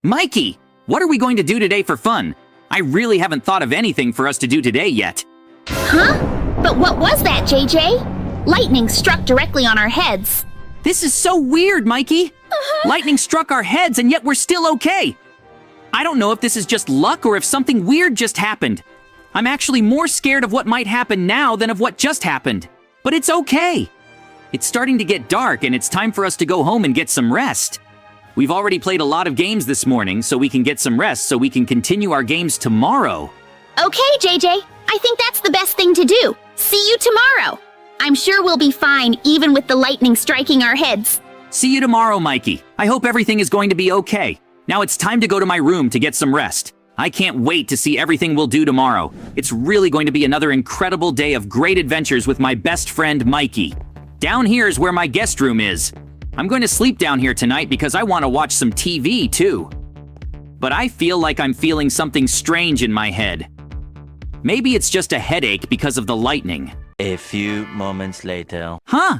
Mikey, what are we going to do today for fun? I really haven't thought of anything for us to do today yet. Huh? But what was that, JJ? Lightning struck directly on our heads. This is so weird, Mikey. Lightning struck our heads and yet we're still okay. I don't know if this is just luck or if something weird just happened. I'm actually more scared of what might happen now than of what just happened. But it's okay. It's starting to get dark and it's time for us to go home and get some rest. We've already played a lot of games this morning, so we can get some rest so we can continue our games tomorrow. Okay, JJ. I think that's the best thing to do. See you tomorrow. I'm sure we'll be fine, even with the lightning striking our heads. See you tomorrow, Mikey. I hope everything is going to be okay. Now it's time to go to my room to get some rest. I can't wait to see everything we'll do tomorrow. It's really going to be another incredible day of great adventures with my best friend, Mikey. Down here is where my guest room is. I'm going to sleep down here tonight because I want to watch some TV, too. But I feel like I'm feeling something strange in my head. Maybe it's just a headache because of the lightning. A few moments later. Huh?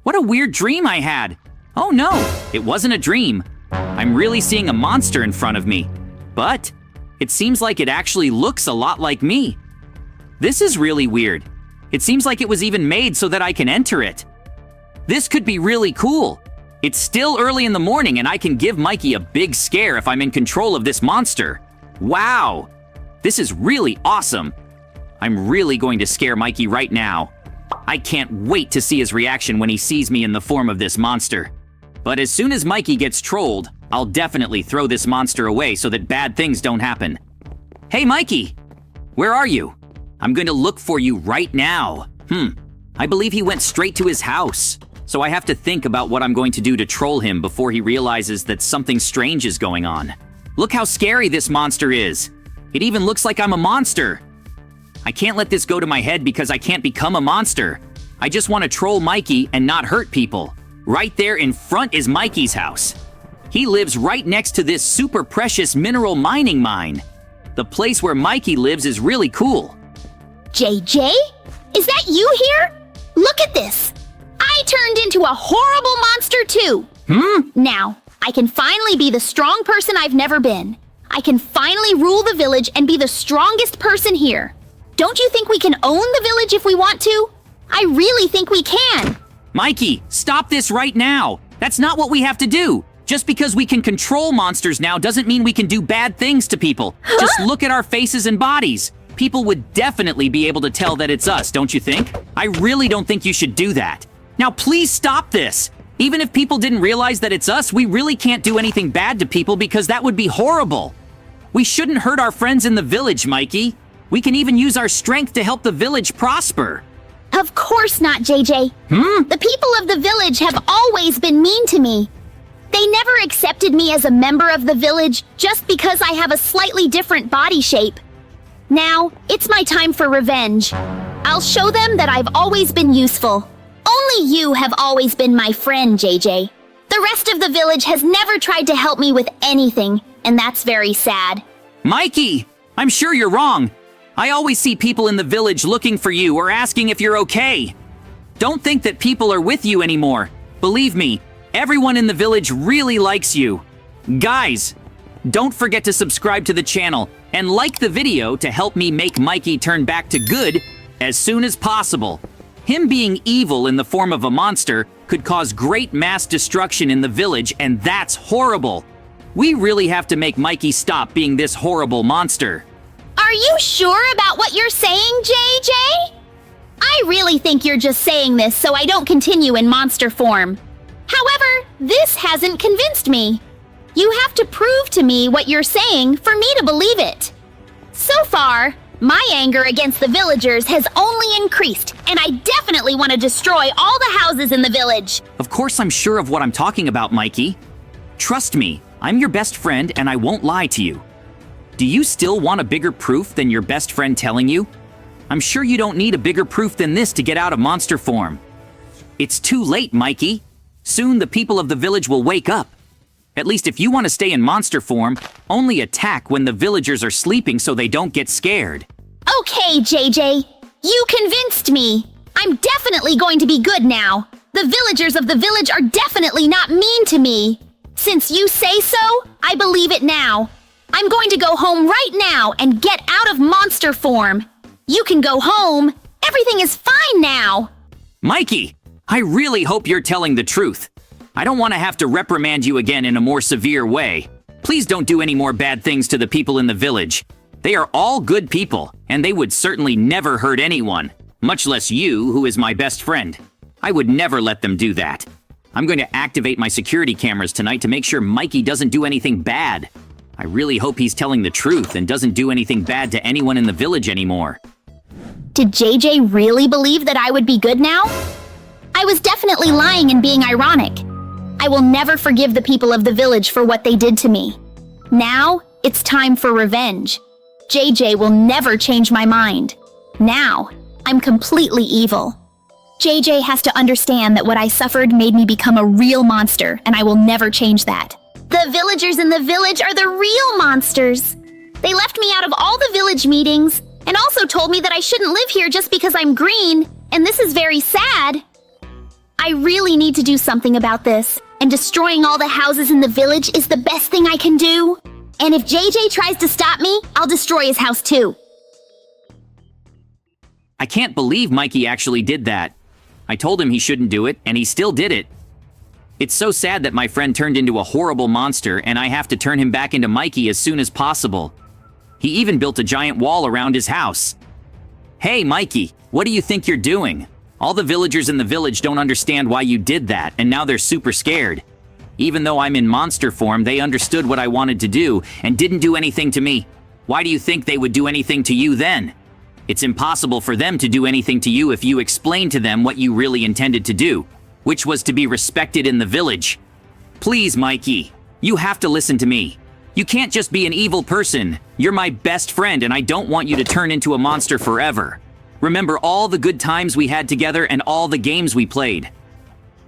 What a weird dream I had. Oh no, it wasn't a dream. I'm really seeing a monster in front of me. But it seems like it actually looks a lot like me. This is really weird. It seems like it was even made so that I can enter it. This could be really cool. It's still early in the morning and I can give Mikey a big scare if I'm in control of this monster. Wow! This is really awesome. I'm really going to scare Mikey right now. I can't wait to see his reaction when he sees me in the form of this monster. But as soon as Mikey gets trolled, I'll definitely throw this monster away so that bad things don't happen. Hey Mikey! Where are you? I'm going to look for you right now. I believe he went straight to his house. So I have to think about what I'm going to do to troll him before he realizes that something strange is going on. Look how scary this monster is. It even looks like I'm a monster. I can't let this go to my head because I can't become a monster. I just want to troll Mikey and not hurt people. Right there in front is Mikey's house. He lives right next to this super precious mineral mining mine. The place where Mikey lives is really cool. JJ? Is that you here? Look at this. I turned into a horrible monster too. Now, I can finally be the strong person I've never been. I can finally rule the village and be the strongest person here. Don't you think we can own the village if we want to? I really think we can. Mikey, stop this right now. That's not what we have to do. Just because we can control monsters now doesn't mean we can do bad things to people. Just look at our faces and bodies. People would definitely be able to tell that it's us, don't you think? I really don't think you should do that. Now please stop this. Even if people didn't realize that it's us, we really can't do anything bad to people because that would be horrible. We shouldn't hurt our friends in the village, Mikey. We can even use our strength to help the village prosper. Of course not, JJ. The people of the village have always been mean to me. They never accepted me as a member of the village just because I have a slightly different body shape. Now, it's my time for revenge. I'll show them that I've always been useful. Only you have always been my friend, JJ. The rest of the village has never tried to help me with anything, and that's very sad. Mikey, I'm sure you're wrong. I always see people in the village looking for you or asking if you're okay. Don't think that people are with you anymore. Believe me, everyone in the village really likes you. Guys, don't forget to subscribe to the channel and like the video to help me make Mikey turn back to good as soon as possible. Him being evil in the form of a monster could cause great mass destruction in the village, and that's horrible. We really have to make Mikey stop being this horrible monster. Are you sure about what you're saying, JJ? I really think you're just saying this so I don't continue in monster form. However, this hasn't convinced me. You have to prove to me what you're saying for me to believe it. So far, my anger against the villagers has only increased, and I definitely want to destroy all the houses in the village. Of course I'm sure of what I'm talking about, Mikey. Trust me, I'm your best friend and I won't lie to you. Do you still want a bigger proof than your best friend telling you? I'm sure you don't need a bigger proof than this to get out of monster form. It's too late, Mikey. Soon the people of the village will wake up. At least if you want to stay in monster form, only attack when the villagers are sleeping so they don't get scared. Okay, JJ. You convinced me. I'm definitely going to be good now. The villagers of the village are definitely not mean to me. Since you say so, I believe it now. I'm going to go home right now and get out of monster form. You can go home. Everything is fine now. Mikey, I really hope you're telling the truth. I don't want to have to reprimand you again in a more severe way. Please don't do any more bad things to the people in the village. They are all good people, and they would certainly never hurt anyone, much less you, who is my best friend. I would never let them do that. I'm going to activate my security cameras tonight to make sure Mikey doesn't do anything bad. I really hope he's telling the truth and doesn't do anything bad to anyone in the village anymore. Did JJ really believe that I would be good now? I was definitely lying and being ironic. I will never forgive the people of the village for what they did to me. Now, it's time for revenge. JJ will never change my mind. Now, I'm completely evil. JJ has to understand that what I suffered made me become a real monster, and I will never change that. The villagers in the village are the real monsters. They left me out of all the village meetings, and also told me that I shouldn't live here just because I'm green, and this is very sad. I really need to do something about this, and destroying all the houses in the village is the best thing I can do. And if JJ tries to stop me, I'll destroy his house too. I can't believe Mikey actually did that. I told him he shouldn't do it, and he still did it. It's so sad that my friend turned into a horrible monster, and I have to turn him back into Mikey as soon as possible. He even built a giant wall around his house. Hey, Mikey, what do you think you're doing? All the villagers in the village don't understand why you did that, and now they're super scared. Even though I'm in monster form, they understood what I wanted to do and didn't do anything to me. Why do you think they would do anything to you then? It's impossible for them to do anything to you if you explain to them what you really intended to do, which was to be respected in the village. Please, Mikey, you have to listen to me. You can't just be an evil person. You're my best friend, and I don't want you to turn into a monster forever. Remember all the good times we had together and all the games we played.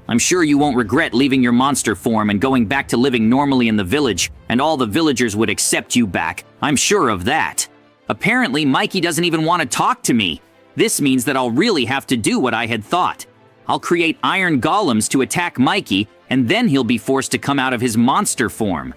I'm sure you won't regret leaving your monster form and going back to living normally in the village, and all the villagers would accept you back. I'm sure of that. Apparently, Mikey doesn't even want to talk to me. This means that I'll really have to do what I had thought. I'll create iron golems to attack Mikey, and then he'll be forced to come out of his monster form.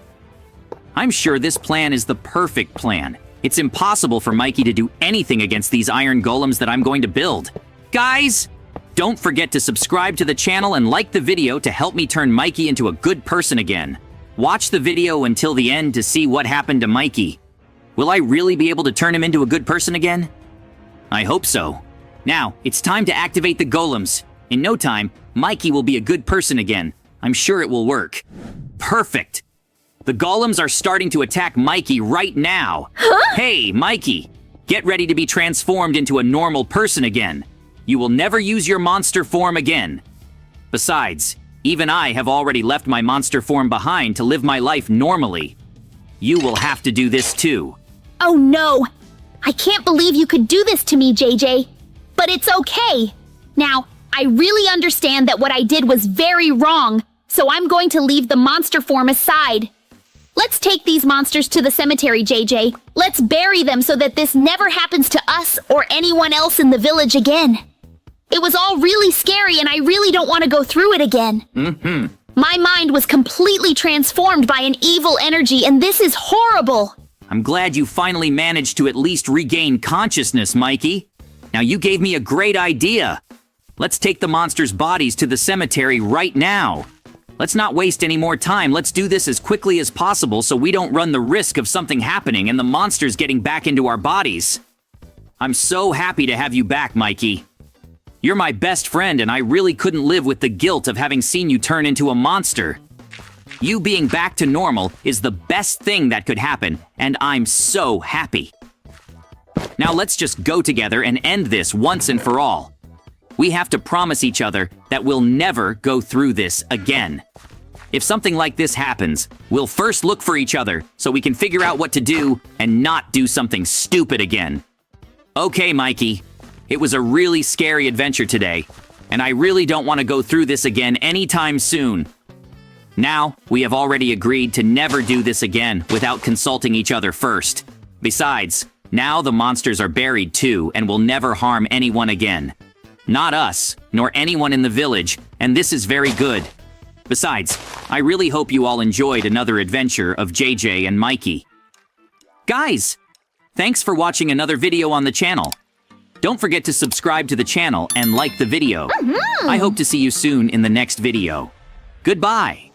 I'm sure this plan is the perfect plan. It's impossible for Mikey to do anything against these iron golems that I'm going to build. Guys, don't forget to subscribe to the channel and like the video to help me turn Mikey into a good person again. Watch the video until the end to see what happened to Mikey. Will I really be able to turn him into a good person again? I hope so. Now, it's time to activate the golems. In no time, Mikey will be a good person again. I'm sure it will work. Perfect! The golems are starting to attack Mikey right now. Huh? Hey, Mikey! Get ready to be transformed into a normal person again. You will never use your monster form again. Besides, even I have already left my monster form behind to live my life normally. You will have to do this too. Oh no! I can't believe you could do this to me, JJ. But it's okay. Now, I really understand that what I did was very wrong, so I'm going to leave the monster form aside. Let's take these monsters to the cemetery, JJ. Let's bury them so that this never happens to us or anyone else in the village again. It was all really scary and I really don't want to go through it again. My mind was completely transformed by an evil energy and this is horrible. I'm glad you finally managed to at least regain consciousness, Mikey. Now you gave me a great idea. Let's take the monsters' bodies to the cemetery right now. Let's not waste any more time. Let's do this as quickly as possible so we don't run the risk of something happening and the monsters getting back into our bodies. I'm so happy to have you back, Mikey. You're my best friend and I really couldn't live with the guilt of having seen you turn into a monster. You being back to normal is the best thing that could happen, and I'm so happy. Now let's just go together and end this once and for all. We have to promise each other that we'll never go through this again. If something like this happens, we'll first look for each other so we can figure out what to do and not do something stupid again. Okay, Mikey. It was a really scary adventure today, and I really don't want to go through this again anytime soon. Now, we have already agreed to never do this again without consulting each other first. Besides, now the monsters are buried too and will never harm anyone again. Not us, nor anyone in the village, and this is very good. Besides, I really hope you all enjoyed another adventure of JJ and Mikey. Guys, thanks for watching another video on the channel. Don't forget to subscribe to the channel and like the video. I hope to see you soon in the next video. Goodbye.